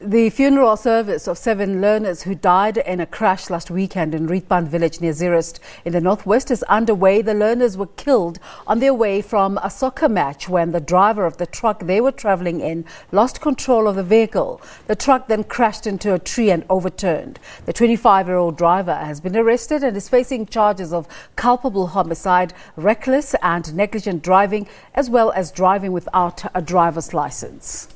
The funeral service of 7 learners who died in a crash last weekend in Rietpan village near Zeerust in the northwest is underway. The learners were killed on their way from a soccer match when the driver of the truck they were traveling in lost control of the vehicle. The truck then crashed into a tree and overturned. The 25-year-old driver has been arrested and is facing charges of culpable homicide, reckless and negligent driving, as well as driving without a driver's license.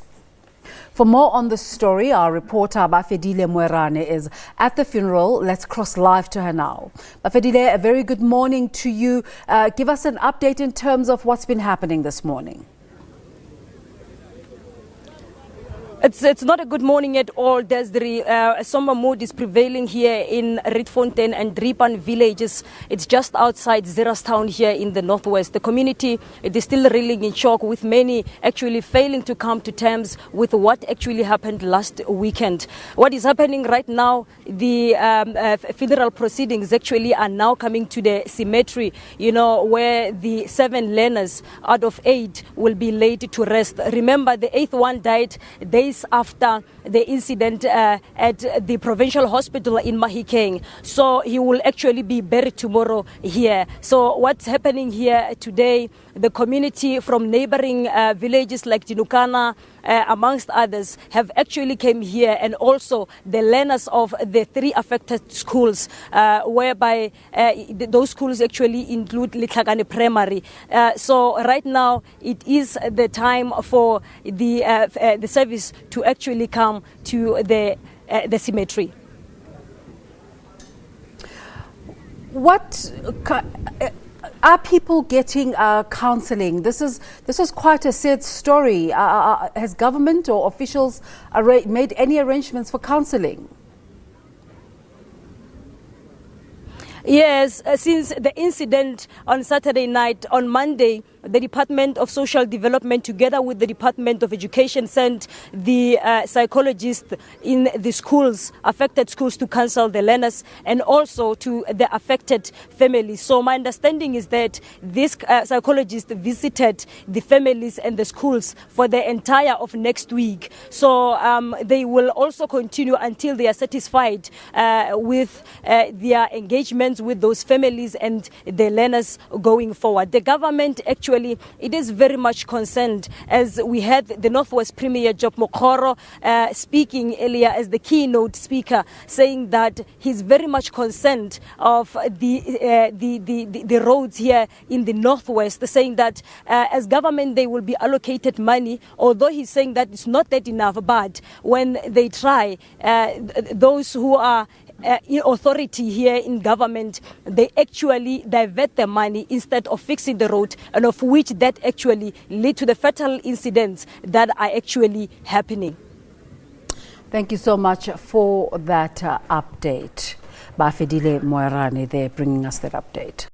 For more on this story, our reporter Bafedile Moerane is at the funeral. Let's cross live to her now. Bafedile, a very good morning to you. Give us an update in terms of what's been happening this morning. It's not a good morning at all. There's the somber mood is prevailing here in Rietfontein and Rietpan villages. It's just outside Zeerust town here in the northwest. The community, it is still reeling in shock, with many actually failing to come to terms with what actually happened last weekend. What is happening right now, the federal proceedings actually are now coming to the cemetery, where the 7 learners out of 8 will be laid to rest. Remember, the 8th one died days after the incident at the provincial hospital in Mahikeng. So he will actually be buried tomorrow here. So what's happening here today, the community from neighboring villages like Dinukana, amongst others, have actually came here, and also the learners of the 3 affected schools, whereby those schools actually include Litlagane Primary. So right now it is the time for the service to actually come to the cemetery. What are people getting counselling? This is quite a sad story. Has government or officials made any arrangements for counselling? Yes, since the incident on Saturday night, on Monday, the Department of Social Development, together with the Department of Education, sent the psychologists in the schools, affected schools, to counsel the learners and also to the affected families. So my understanding is that this psychologist visited the families and the schools for the entire of next week. So they will also continue until they are satisfied with their engagements with those families and the learners going forward. The government actually, it is very much concerned, as we had the Northwest Premier Job Mokoro speaking earlier as the keynote speaker, saying that he's very much concerned of the roads here in the Northwest, saying that as government they will be allocated money, although he's saying that it's not that enough, but when they try, those who are in authority here in government, they actually divert the money instead of fixing the road, and of which that actually lead to the fatal incidents that are actually happening. Thank you so much for that update. Bafedile Moerane there bringing us that update.